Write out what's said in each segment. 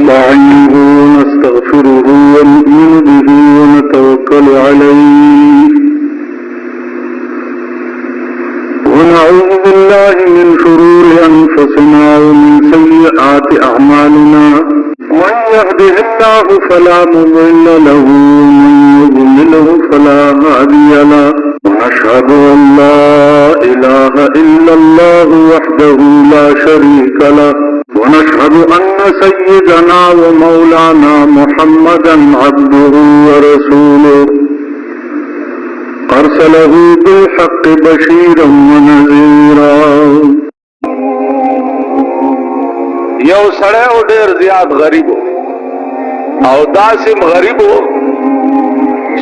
ونستعينه ونستغفره ونؤمن به ونتوكل عليه ونعوذ بالله من شرور أنفسنا ومن سيئات أعمالنا من يهده الله فلا مضل له ومن يضلله فلا هادي له ونشهد أن لا إله إلا الله وحده لا شريك له ونشهد أن سيدنا ومولانا محمدا عبده ورسوله أرسله بالحق بشيرا ونذيرا یو سړی او ډېر زیات غریب او داسې غریب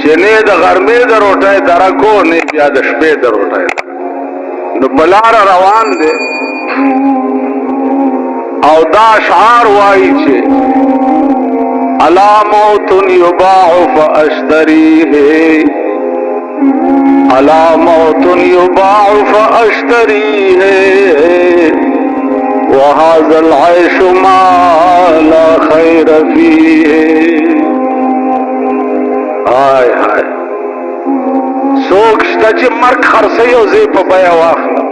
چې نه د غرمې د روټۍ درکو نه بیا د شپې د روټۍ نو په لاره روان دی او دا اشعار وایي چې الا موت یباع فاشتریه الا موت یباع فاشتریه وهذا العيش ما لا خير فيه هاي هاي سوک شته چې مرګ خرڅوي او زه په بیه واخلم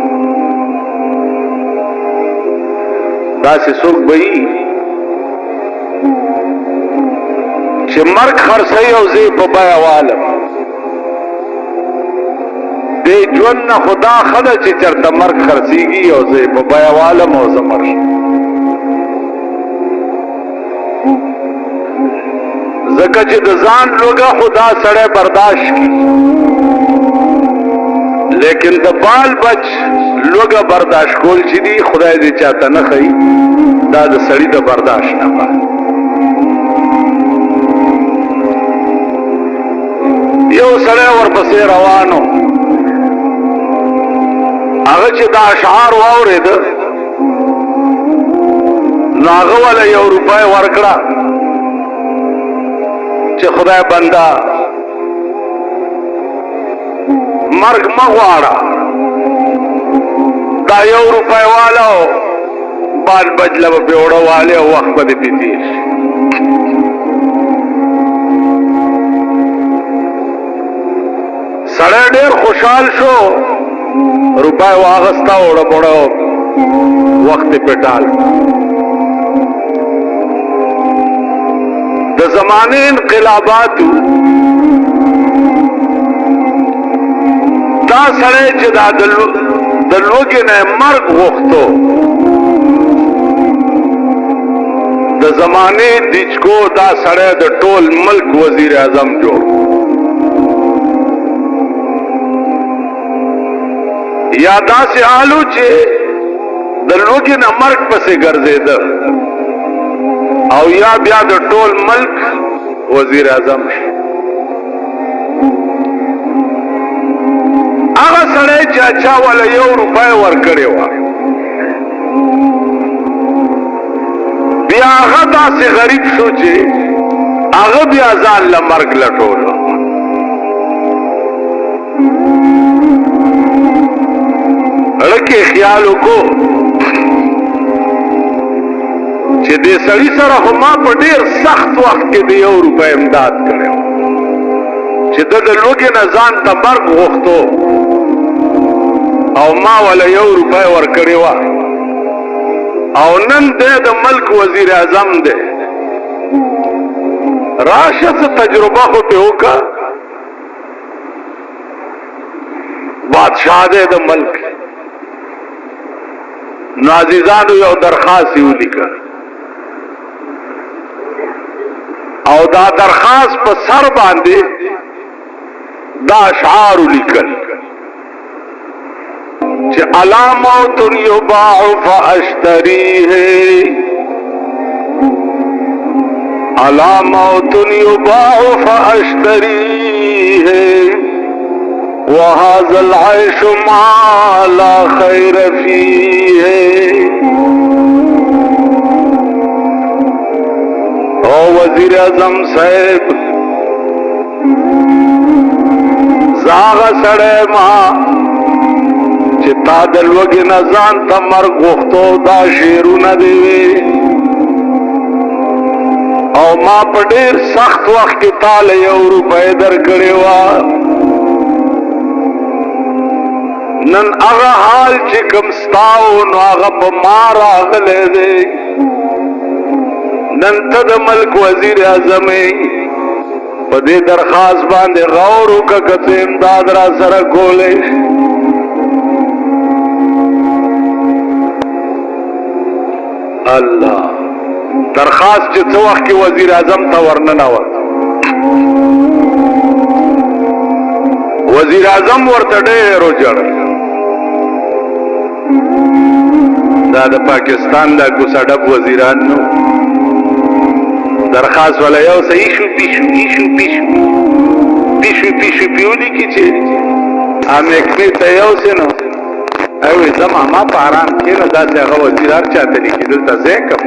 داسې څوک به وي چې مرګ خرڅوي او زه په بیه والم دې ژوند نه خدا خدا چې چرته مرګ خرڅيږي او زه په بیه والم او زه مړ شم ځکه چې د ځان لوګه خدا سړی برداشت کی لیکن د بال بچ لوګه برداشت کول چې دی خدای دې چاته نه خي دا د سړی د برداشت نه پات یو سړی ورپسې روانو هغه چې دا اشعار واورېد نو هغه ولا یو روپۍ ورکړه چې خدای بنده مرګ مه غواړه دا یو روپۍ والا بال بجله به پې وړه والې او وخت به دې پې تېر شي سړی ډېر خوشحال شو روپای واغستا وړه بوړه وخت په ټال د زمانه انقلابات دا سره چې دا د لوګي نه مرګ غوښتو د زمانه دچکو دا سره د ټول ملک وزیر اعظم جوړ یا داسې آلو چې د لوګي نه مرګ پسې ګرځېده او یا بیا د ټول ملک وزیر اعظم شي هغه سړی چې اچا والا یو روپۍ ورکړې وه بیا هغه داسې غریب شو چې هغه بیا ځان له مرګ لټولو لکه خیال وکړو چې دې سړي سره خو ما په ډېر سخت وخت کې د یو روپۍ امداد کړی چې ده د لوږې نه ځان ته مرګ غوښتو او ما وله یو روپۍ ورکړې وه او نن دی د ملک وزیر اعظم دی راشه څه تجربه خو پې وکړه بادشاہ دی د ملک نو عزیزانو یو درخواست یې ولیکه او دا درخواست په سر باندې دا اشعار ولیکل چې الا موت یباع فاشتریه الا موت یباع فاشتریه وهذا العيش ما لا خير فيه او وزیر اعظم صاحب زاغ سړی ما چې تا د لوږې نه ځان ته مرګ غوښتو دا شعرونه دې وي او ما په ډیر سخت وخت کې تاله 1 روپۍ درکړې وه نن هغه حال چې کوم ستا و نو هغه په ما راغلی دی نن ته د ملک وزیر اعظم په دې درخواست باندې غور وکړه که څه امداد را سره کولی شي الله درخواست چې څه وخت کې وزیر اعظم ته ورننوت وزیر اعظم ورته ډېر وژړل دا د پاکستان دا ګوساډب وزیران نو درخواست والا یو صحیح شو پیشو پیولی کی چې محکمې ته یو څه نو اوی زما ما په آرام کښېنه داسې هغه وزیر هر چاته لیکي دلته ځای کوم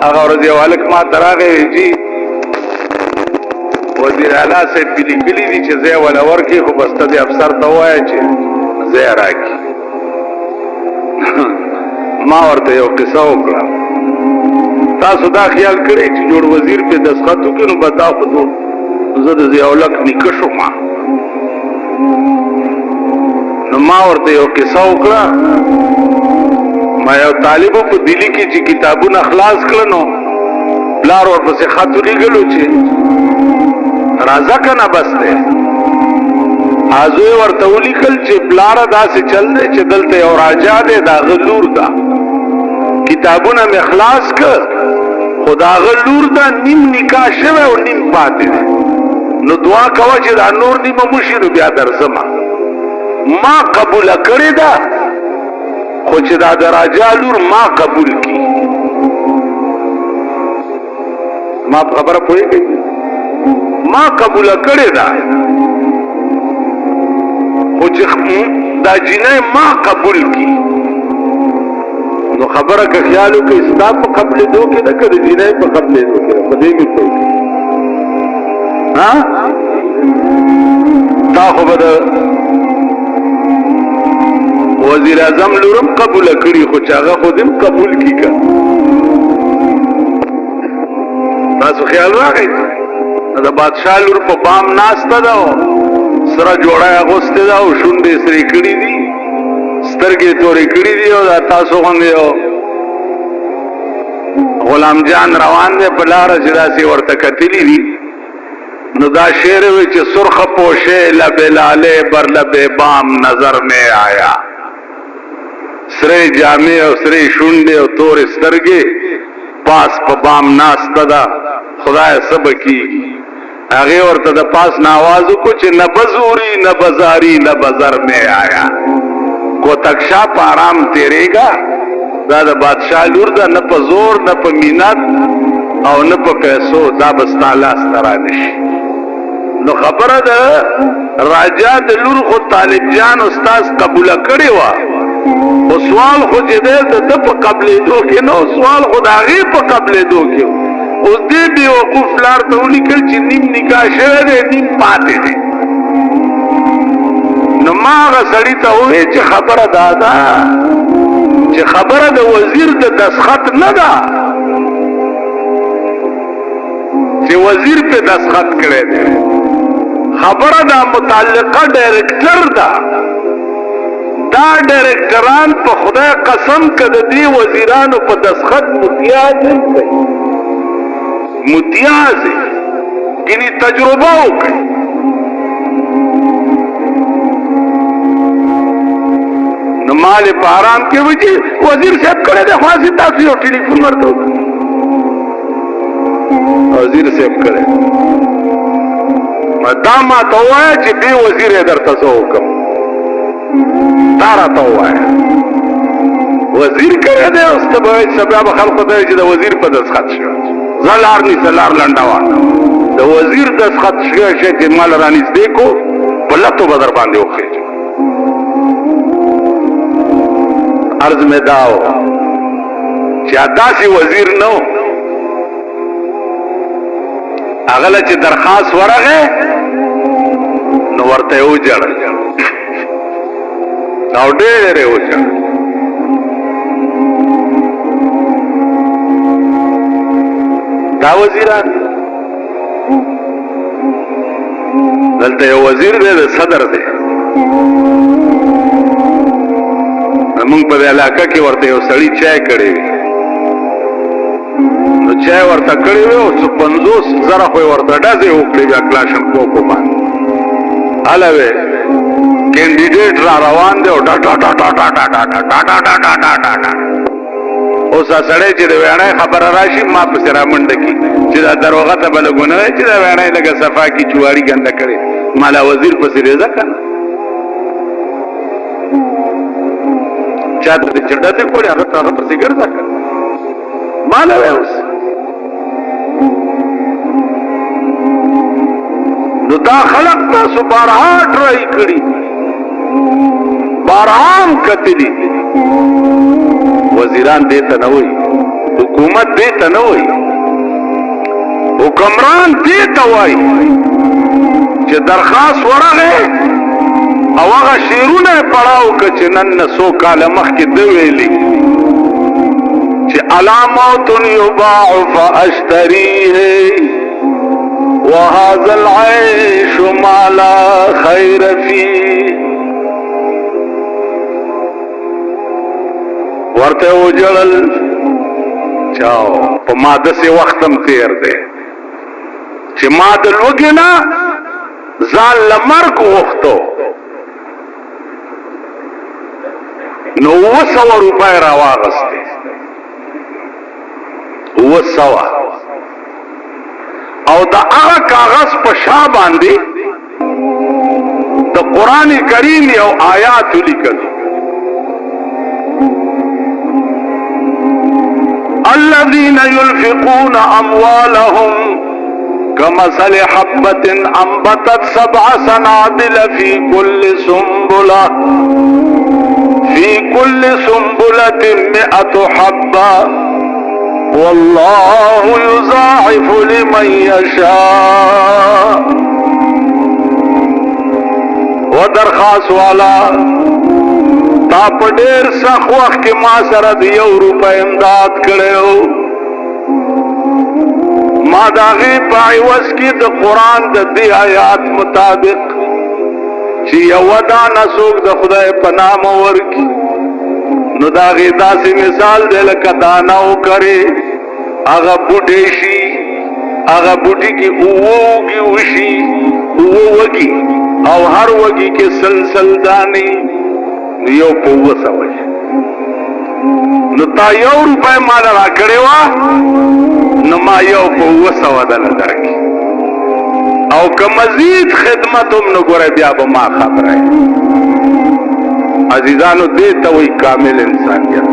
هغه ورځ یو هلک ما ته راغی چې وزیر اعلی صاحب پې لیکلي دي چې ځای وله ورکړي خو بس ته دې افسر ته ووایه چې ځای راکړي ما ورته یو قصه وکړه تاسو دا خیال کړئ چې جوړ وزیر پې دستخط وکړي نو به دا خو زه د ضیاءالحق نیکه شوم نو ما ورته یو قصه وکړه ما یو طالبو په دلی کې چې کتابونه خلاص کړه نو پلار ورپسې خط ولیږلو چې راځه که نه بس دی زوی ورته ولیکل چې پلاره داسې چل دی چې دلته یو راجا دی د هغه لور ده کتابونه مې خلاص کړ خو د هغه لور ده نیم نکاح شوی او نیم پاتې دی نو دعا کوه چې دا نور نیمه موشي نو بیا درځمه ما قبوله کړې ده خو چې دا د راجا لور ما قبول کی ما په خبره پوهېږئ ما قبوله کړې ده خو چې دا جینۍ ما قبول کی نو خبره که خیال وکړئ ستا په قبلېدو کې ده که د جینۍ په قبلېدو کې ده په دې کې څه تا خو به د وزیر اعظم لورم قبول کړي خو چې هغه خو دې قبول کی که تاسو خیال راغی د بادشاه لور په بام ناسته ده سره جوړه اغوستې ده او شونډې سرې کړي دي سترګې تورې کړي دي او دا تاسو غوندې غلام جان روان دی په لاره چې داسې ورته کتلي دي نو دا شعر وی چې سرخ پوشے لب لالے بر لب بام نظر میں آیا سرے جامع او سرے شونډې او تورې سترګې پاس په بام ناسته ده خدای سب کیږي هغې ورته د پاس نه آواز وکړو چې نه بزوري نه بزاري نه بزر میں آیا کوتکشا په آرام تیرېږه دا د بادشاه لور ده نه په زور نه په مینت او نه په پیسو دا به ستا لاسته رانشي نو خبره ده راجا د لور خو طالب جان استاذ قبوله کړې وه خو سوال خو چې دی د ده په قبلېدو کې نه سوال خو د هغې په قبلېدو کې اوس دې بېوقوف پلار ته ولیکل چې نیم نکاح شوی دی نیم پاتې دی نو ما هغه سړي ته وویل چې خبره دا ده چې خبره د وزیر د دستخط نه ده چې وزیر پې دستخط کړی دی خبره دا متعلقه ډایرکټر ده دا ډایرکټران په خدای قسم که د دې وزیرانو په دستخط متیاز نه کوي متیاز یعنی تجربه وکړي نو مال په آرام کې وي چې وزیر صاحب کړی دی خلاصې تاسو یو ټلیفون ورته وکړئ وزیر صاحب کړی دا ما ته ووایه چې بې وزیر یې درته زه وکړم دا راته ووایه وزیر کړی دی اوس ته به وایې چې بیا به خلکو ته وایي چې د وزیر په دستخط شوی زه لار نیسه لار لنډه وه د وزیر دستخط شوی شی چې ما له رانږدې کو په لتو به در باندې وخېږم عرض مې دا و چې داسې وزیر نه و هغه له چې درخواست ورغی نو ورته یې وجړل او ډېر یې وجړل دا وزیران دلته یو وزیر دی د صدر دی موږ په علاقه کې ورته یو سړی چای کړی وي نو چای ورته کړی وي او 50,000 خو ورته ډزې وکړي بیا کلاشن کوکو باندې هله وی کینډیډیټ را روان دی او ډا ډا ډا ډا ډا ډا ډا ډا ډا ډا ډا ډا ډا ډا اوس سړی چې د ویڼۍ خبره راشي ما پسې رامنډه کي چې دا دروغه ته به لګونه دی چې دا ویڼۍ لږه صفا کي چواري ګنده کړې مالا وزیر پسې ریزه که نه چا ته چې ډزې کړې هغه پسې ګرځه که مالا وی اوس نو دا خلق تاسو بارها ټرای کړي بارها کتلي وزیران دیتا نه وي حکومت دیتا نه وي حکمران دیتا وای چې درخواست ورغه او هغه شیرونه پړاو ک چې نن 100 کال مخکې د ویلي چې علامات یباع فاشتریه وهذا العيش ما لا خير فيه ورته وجړل چاو په ماده سي وختم تیر دی چې ماده لوګینا ځان لمرګ وختو نو 200 روپۍ راواغسته 200 او دا هغه کاغذ په شا باندې د قران کریم یو آیات لیکل الذين ينفقون اموالهم كمثل حبة انبتت 7 سنابل في كل سنبلة 100 حبة والله يضاعف لمن يشاء ودرخواست والا تا په ډېر سخت وخت کې ما سره د 1 روپۍ امداد کړو ما د هغې په عوض کې د قرآن د دې آیات مطابق چې یوه دانه څوک د خدای په نامه ورکړي نو د هغې داسې مثال دی لکه دانه وکرې هغه بوټی شي هغه بوټي کې اوږې وشي اوه وږي او هر وږي کې سلسل دانې یو په 200 نو تا 1 روپۍ مال را کړې وه نو ما یو په 200 دله درکړي او که مزید خدمت هم نو ګوره بیا به ما خبره عزیزانو دې ته وایي کامل انسانیت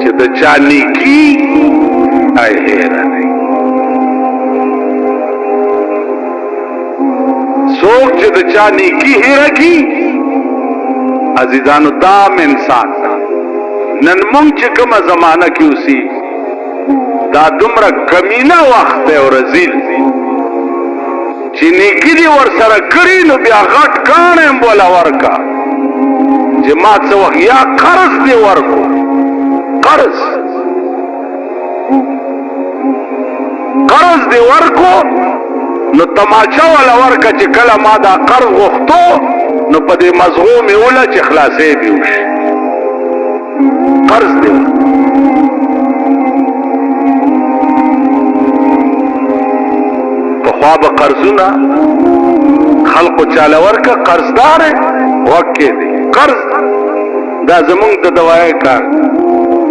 چې د چا نیکي ای هیره دی څوک چې د چا نیکي هیره کی عزیزانو دام انسان نن مونږ چې کومه زمانه کې اوسي دا دومره کمینه وخت دی او رزیل چې نیکي دې ورسره کړي نو بیا غټ کاڼی هم بوله ورکه چې ما څه وخت یا قرض دې ورکو قرض دې ورکو نو تماچه ولا ورکه چې کله ما دا قرض غوښتو نو په دې مزغو مې وله چې خلاصې دې وشي قرض دې پخوا به قرضونه خلقو چاله ورکه قرضدار وکې دی قرض دا زمونږ د دوایي کار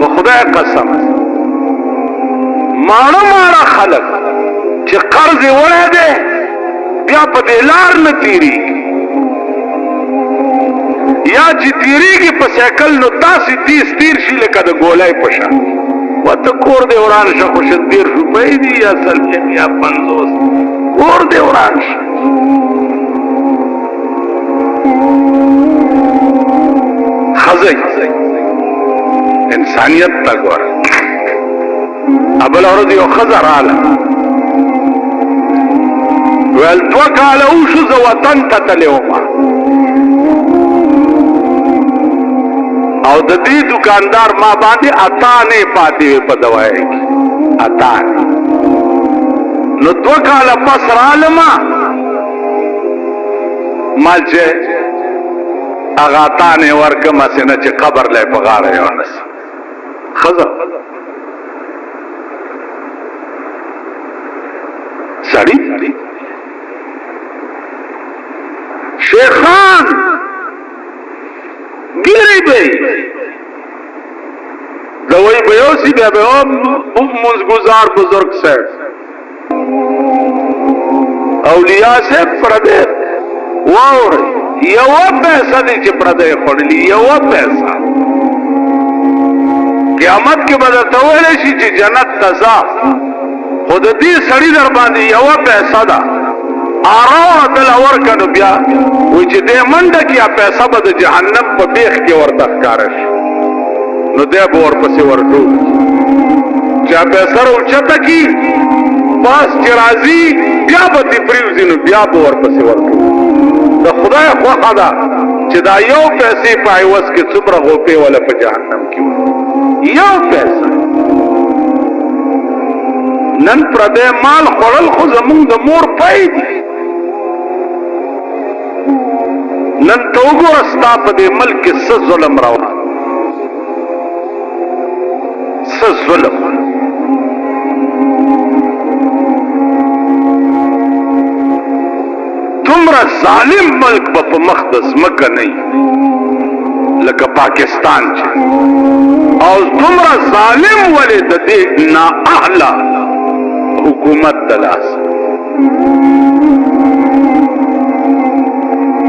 په خدای قسم ماړه خلک چې قرض یې وړی دی بیا په دې لار نه تېرېږي یا چې تېرېږي په سایکل نو داسې تیر شي لکه د ګولۍ په شان ورته کور دې وران شه خو 30 روپۍ دي یا 40 یا 50 کور دې وران شه ښځئ انسانیت ته ګوره بله ورځ یو ښځه راله ویل 2 کاله وشو زه وطن ته تللی ومه او د دې دکاندار ما باندې 8 نه پاتې وې په دوایي کې اغاتان نو 2 کاله پس رالما ما چې اغاتان ورکم اسنه چې قبر لای په غاړه یونس خزه سړی شیخان ګیری به دوی به اوسې بیا به منځګزار بزرگ صاحب اولیاء صاحب پردې واوري یو پیسہ دی چې پردې خړلې یو پیسہ قیامت کې به ته ویل شي چې جنت تزا خود دې سړی در باندې یو پیسہ دا آرام دل اور کنو بیا وی چې دې منډه کې پیسہ به د جهنم په بیخ کې ورته ښکار شي نو دې به ورپسې ورټو چې پیسہ اوچته کی پاس چې راځي بیا به دې پریوزي نو بیا به ورپسې ورټو د خدای خوښه ده چې دا یو پیسې په عوض کې څومره غوپې ولا په جهنم کې یو پیسې نن پردې مال خورل خو زمونږ د مور پای دي نن تو وګوره ستا په دې ملک کې څه ظلم روان څه ظلم دومره ظالم ملک په مقدس مکه نه لکه پاکستان چې او دومره ظالم ولې د دې نااهله حکومت دلاس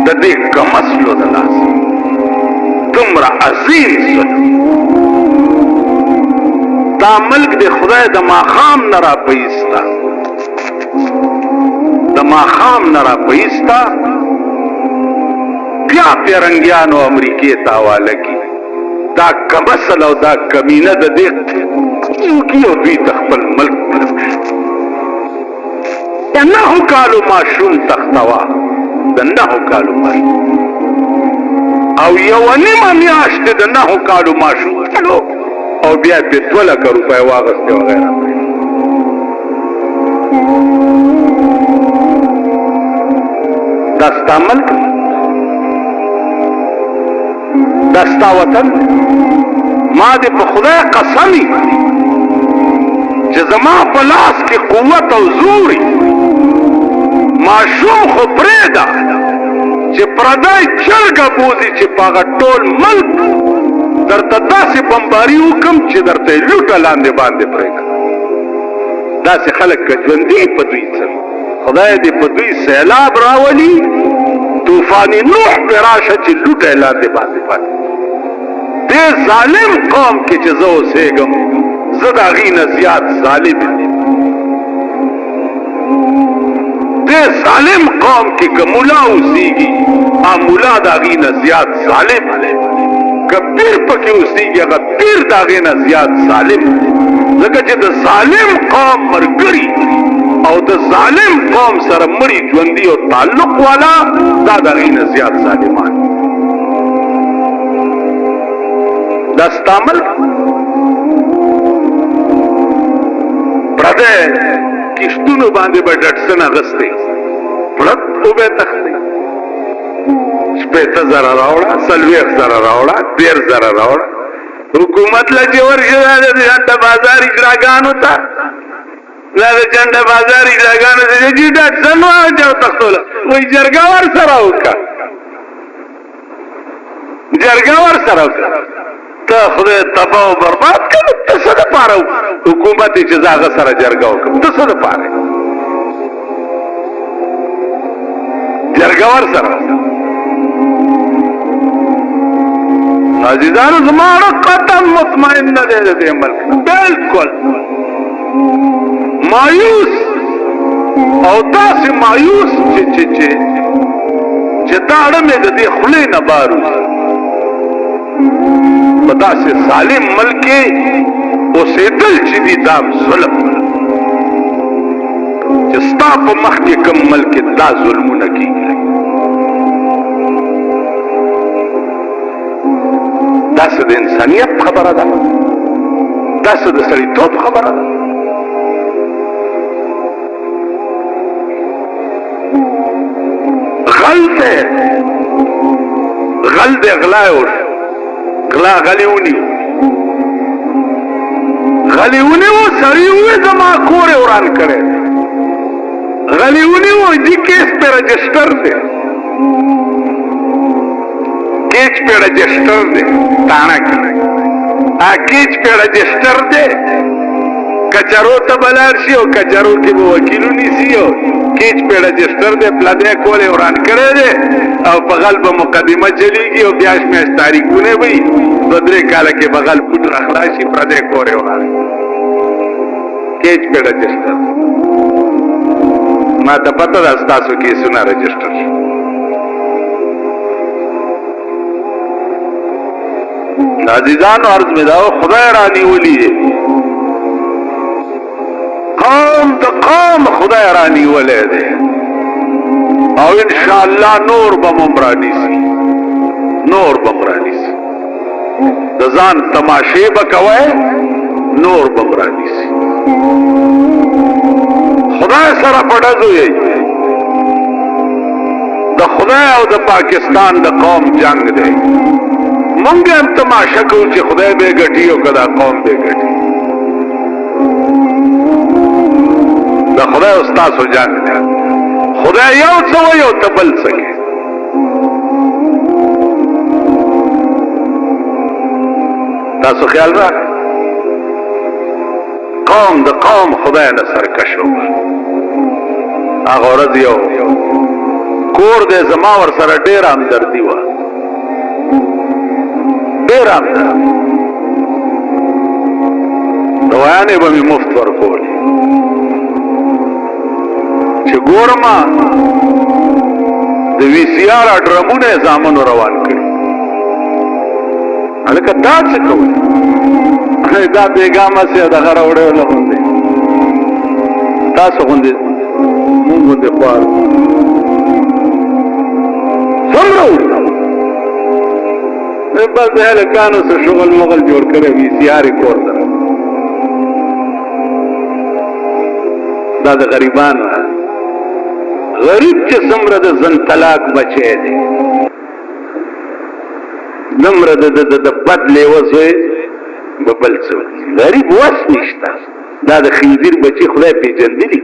د دې کمسلو دلاس دومره عظیم ظلم دا ملک د خدای د ماخام نه را پیستا د ماخام نه را پیستا بیا پیرنګیانو امریکې ته حواله کی دا کمسل او دا کمینه د دې کیو دوی خپل ملک د 9 کالو ماشوم تختوا د 9 کالو ماشوم او یو نیمه میاشت د 9 کالو ماشوم او بیا په 2 لک روپۍ واغسته وغیرہ دستا ملک دستا وطن ما دې په خدای قسمی چې زما په لاس کې قوت او زوري ماشوم خو پرېږده چې پردی چرګه بوزي چې په هغه ټول ملک درته داسې بمباري وکړم چې درته یې لوټه لاندې باندې پرېږدم داسې خلک که ژوندي په دوی څه خدای دې په دوی سیلاب راولي طوفان نوح پې راشه چې لوټه یې لاندې باندې پاتې دې ظالم قوم کې چې زه اوسېږم زه د هغې نه زیات ظالم یم دې ظالم قوم کې که ملا اوسېږي ملا د هغې نه زیات ظالم که پیر پکې اوسېږي هغه پیر د هغې نه زیات ظالم ځکه چې د ظالم قوم ملګري او د ظالم قوم سره مړي ژوندي او تعلق والا دا د هغې نه زیات ظالمان دا ستا ملک پردی کشتونو باندې به ډټسن اغستی پړک وبه تختی 50,000 راوړه 40,000 راوړه 13,000 راوړه حکومت له چې ورشي دا د جنډه بازار اجراګانو ته دا د جنډه بازار اجراګانو ته چې ډټسن واچو تختوله وایي جرګه ورسره وکړه جرګه ورسره وکړه ته خدای تباه او برباد کړه ته څه دپاره حکومت چې زه هغه سره جرګه وکړم ته څه دپاره جرګه ورسره عزیزانو زما قطعا مطمئن نه دی د دې ملک بالکل مایوس او داسې مایوس چې داړه مې د دې خولې نه بار وځي په داسې ظالم ملک کې اوسېدل چې دي دا ظلم چې ستا په مخ کې کوم ملک دا ظلمونه کېږي داسې د انسانیت خبره ده داسې د سړیتوب خبره ده دی غلا وش غلا غلیونی و سړی زما کور وران کړی غلیونی و جی کیس پہ رجسٹر دے کیچ پہ رجسٹر دے تانا کی کیچ پہ رجسٹر دے کچرو تبلار سی او کچرو کی وہ وکیلو نیسی او کیچ پہ رجسٹر دے پلدے کولے وران کرے دے او بغل با مقدمہ چلی گی او بیاش میں اس تاریخونے بھئی بدرے کالا کے بغل پوٹ رخلاشی پردے کولے وران کیچ پہ رجسٹر ما ته پته ده ستاسو کیسونه رجسټر عزیزانو عرض مې دا خدای رانیولی دی قوم د قوم خدای رانیولی دی او انشاءالله نور به هم رانیسي د ځان تماشې به کوئ نور به هم رانیسي خدای سره پډزو یې د خدای او د پاکستان د قوم جنگ دی مونږ هم تماشا کوو چې خدای به ګټي او کدا قوم به ګټي د خدای او تاسو جنگ دی خدای یو څه وایي او ته بل څه کوي تاسو خیال راکړئ قوم د قوم خدای نه سرکش وکړ هغه ورځ یو کور دی زما ور سره ډېره همدردي وه ډېره همدردي دوايانې به مې مفت ورکولې چې ګورمه د وي سي آر ډرمونه یې زامنو روان کړي هلکه دا څه کوئ دا بیګامه سي دغه راوړی وله غوندې تاسو غوندې مونږ غوندې خوار څومره بس د هلکانو څه شغل مغل جوړ کړی وي سي آر یې کور سره دا د غریبانو غریب چې څومره د زن طلاق بچی دی دومره د بد لیوه زوی ببل څه غریب وس نشته دا د خنزیر بچی خدای پیژندلی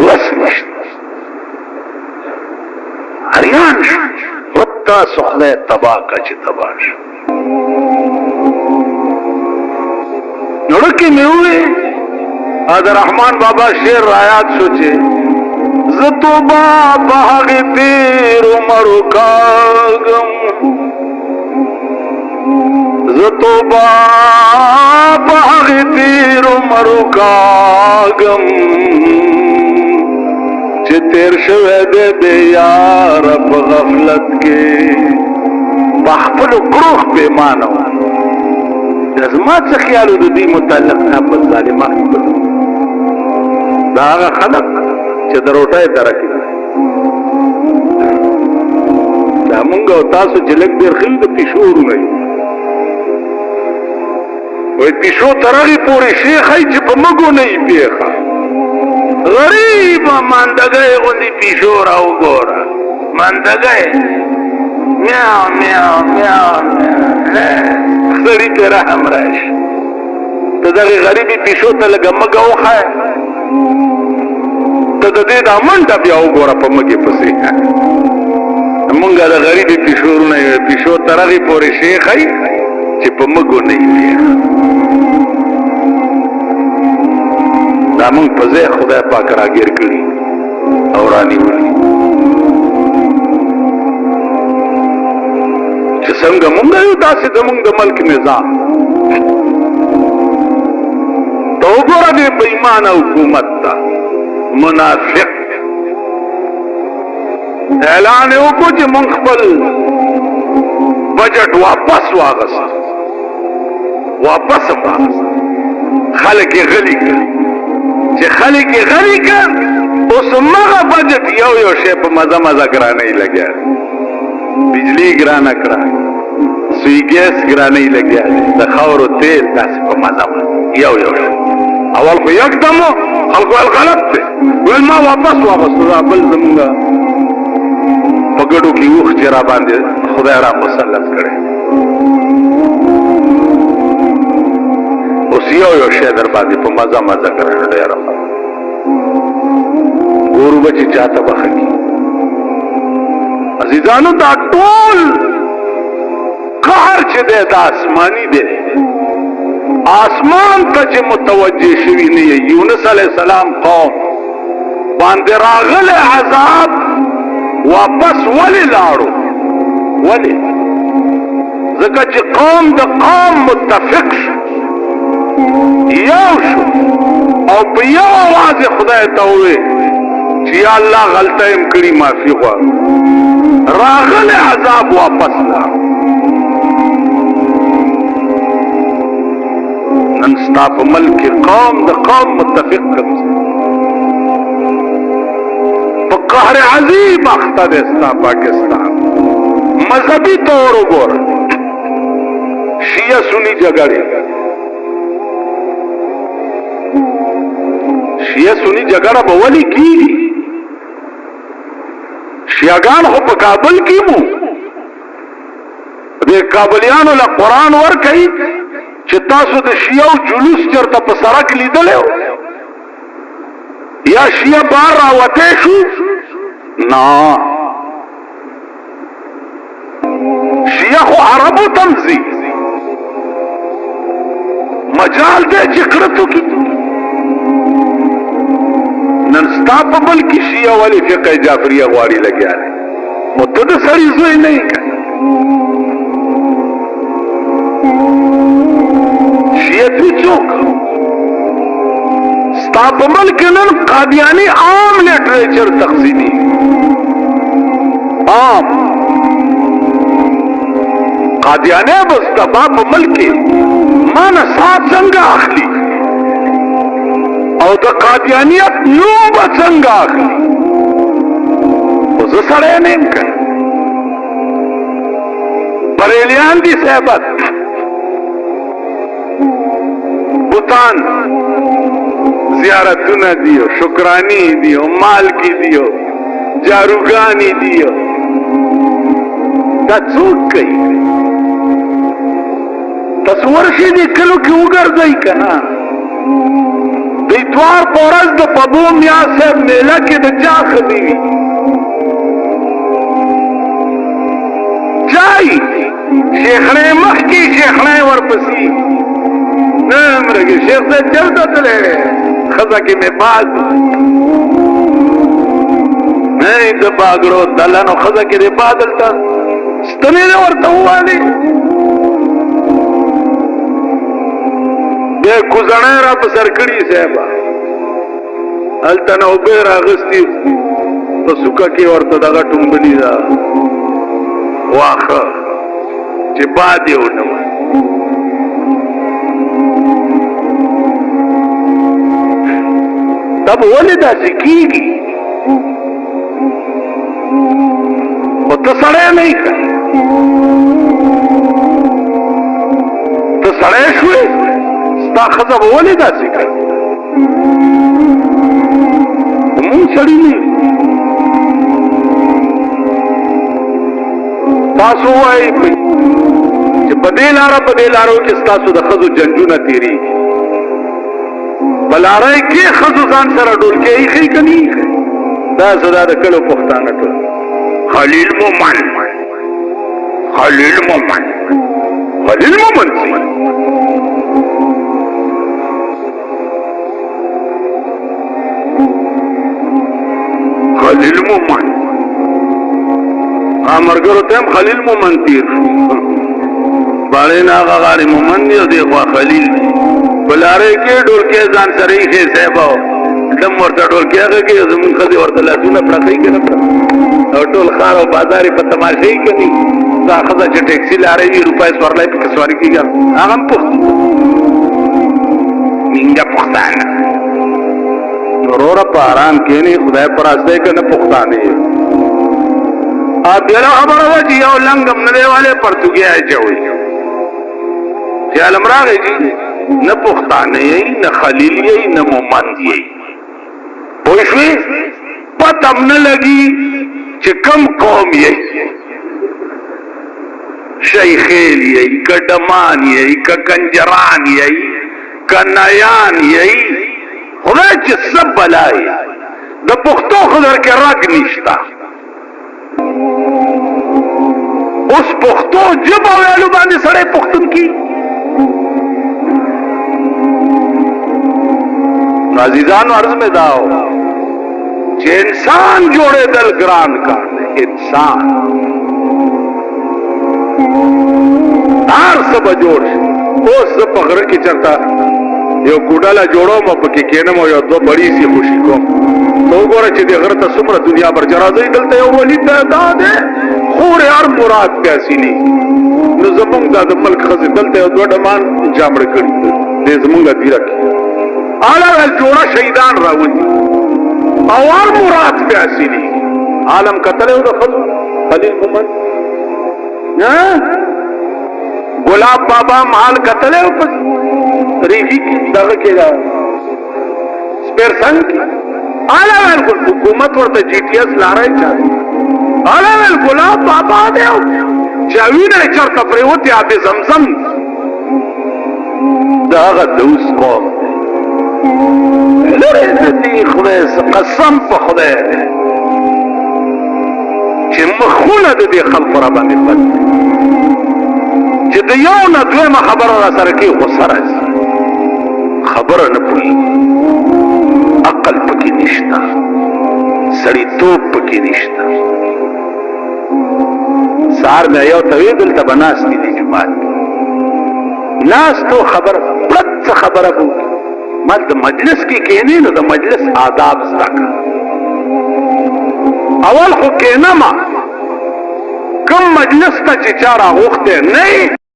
وس نشته حیران شو تاسو خدای تباه کړه چې تباه شو نوړکې مې ووې د رحمان بابا شعر رایاد شو چې زه توبه په هغې تېر عمرو کاږم زه توبه په هغې تېر عمرو کاږم چې تېر شوی دی بې یاره په غفلت کې په خپلو کړو پېمانه وم زما څه خیال د دې متعلق نه په ظالمان دا هغه خلک چې د روټۍ درکې دا مونږ او تاسو چې لږ ډېر ښه د پیشو ورونه یو وایي پیشو تر هغې پورې شیخی چې په مږو نه یې پېښه غریبه ماندګۍ غوندې پیشو را وګوره ماندګۍ میاو میاو میاو سړي ته رحم راشي ته دغې غریبې پیشو ته لږه مږه وښایه ته د دې دا منډه بیا وګوره په مږې پسې مونږ د غریبې پیشو ورونه یو پیشو تر هغې پورې شیښی چې په مږو نه یې پېښه دا مونږ په ځای خدای پاک راګیر کړي او رانیولي چې څنګه مونږ یو داسې زمونږ د ملک نظام ته وګوره دې بېایمانه حکومت ته منافق اعلان یې وکړو چې مونږ خپل بجټ واپس واغست واپس واغست خلک یې غلي کړي چې خلک یې غلي کړ اوس همغه بجټ یو یو شی په مزه مزه ګرانۍ لګیا دی بجلی ګرانه کړه سوی ګیس ګرانۍ لګیا دی د خاورو تیل داسې په مزه یو یو شی اول خو یکدم خلکو ویل غلط دی ویل ما واپس واغستو دا بل زمونږ پګړو کې وخ چې را باندې خدای را مسلط کړي. اوس یو شی در باندې په مزه مزه کړل ډېر ګورو بچی چاته بخکی. عزیزانو دا ټول کار چې دی دا آسمانی دی. آسمان ته چې متوجه شوي نه یې یونس علیه السلام قوم باندې راغلی عذاب واپس ولې لاړو؟ ولې؟ ځکه چې قوم د قوم متفق شو، یو شو او په یو آواز خدای ته وویل چې یا الله غلطه یم کړې معافي غواړم. راغلی عذاب واپس لاړو. نن ستا په ملک قوم د قوم متفق کړم په قهر عظیم اخته دی ستا پاکستان. مذهبي طور وګوره، شیعه سنی جګړې، شیعه سنی جګړه به ولې کیږي؟ شیعهګان خو په کابل کې وو، د کابلیانو له قرآن ورکوي چې تاسو د شیعو جلوس چرته په سړک لیدلی یا شیعه بار راوتی شو؟ نه، شیعه خو عربو تمزي مجال دی چې کرتو کی. نن ستا په ملک کې شیعه ولې فقه جعفریه غواړي لګیا دی؟ نو ته د سړي زوی نه یې که شیعتي څوک؟ ستا په ملک نن قادیانی عام لټریچر تقسیمي، عام قادیانی به ستا په ملک کې مانه سات څنګه اخلي او د قادیانیت نوم به څنګه اخلي؟ خو زه سړی نه یم که بریلیان دي صحبت، بوتان زیارتونه دیو، شکرانی دیو، مالکی دیو، جاروگانی دیو. دا څوک کوي؟ تصور شي دې کلو کې وګرځئ که نه؟ د اتوار په ورځ د پبو میا صاحب میله کې د چا خدي وي؟ چای شیخنۍ مخکې شیخنۍ ورپسې نه مرګې شیخ صاحب چلته تللی دی ښځه کې مې باز نه د باګړو دلنو ښځه کې دی با دلته ستنې دی ورته ووالې بیا کوزڼی را په سر کړي صاحبه هلته نه اوبه راغستې په سوکه کې ورته دغه ټومبلي ده واخه چې باد یې ونه دا به ولې داسې کېږي؟ خو ته سړی نه یې که ته سړی شوې ستا ښځه به ولې داسې کوي؟ مونږ سړي نه تاسو وایئ چې په دې لارو کې ستاسو د ښځو جنجونه تېرېږي په لارۍ کې ښځو ځان سره ډولکۍ ایښی که نه ایښی؟ دا څه دا د کلو پښتانه ټول خلیل مومن څه خلیل مومن ملګرو ته هم خلیل مومن تیر شو باړې نه هغه غارې مومن دی او دی خوا خلیل دی په لارۍ کې ډولکۍ ځان سره ایښی صاحبه ډم ورته ډولکۍ غږي زمونږ ښځې ورته لاسونه پړقوي که نه او ټول ښار او بازار یې په تماشې یې که نه دا ښځه چې ټیکسي لارۍ وي روپۍ سورلی پکې سواري کېږي هغه هم پښتون مینګه پښتانه وروره په ارام کښېنې خدای په راستی که نه پښتانه یې بېله خبره وه چې یو لنګ هم نه دی والی پرتوګۍ اچوئ خیال هم راغی چې نه پښتانه یې نه خلیل یې نه مومند یې پوه شوې پته هم نه لګي چې کم قوم یې شیخیل یې که ډمان یې که کنجران یې که نیان یې خدای چې سب بلای د پښتو خدر کې رګ نشتا اوس پښتو ژبه ویلو باندې سړی پښتون کی عزیزانو عرض میں داو چې انسان جوړے دل ګران کار دی انسان هر څه به جوړ شي اوس زه په غره کې چرته یو کوډاله جوړوم په کې کېنم او یو دوه بړی سي خوشي کوم نو وګوره چې د غره ته څومره دنیا برجه راځي دلته یو ولي پیدا دی خور هر مراد پیسې نه نو زمونږ د ملک خزې دلته یو دوه ډمان جامړ کړي دې زمونږ دی راکې اعلی جوړه شهیدان راوځي او هر مراد پیسې نه عالم قتل او د خلیل محمد گلاب بابا مال قتل او ریفی کی دغه کې دا سپیرسنګ اعلی حکومت ورته جی ټی ایس لارای چا اعلی گلاب بابا دی چاوینه چرته پریوتی اب زمزم داغه دوس قوم لره دې خدای قسم په خدای چې مخونه دې خلق را باندې پد چې د یو نه دویمه خبره را سره کې خو سره خبره نه پوي عقل پکې نشته سړیتوب پکې نشته سهار مې یو توی دلته بناستې دي جماعت ناس تو خبره بو ما د مجلس کې کېنې نو د مجلس آداب زده کړه اول خو کېنه ما کوم مجلس ته چې چا راغوښتی نه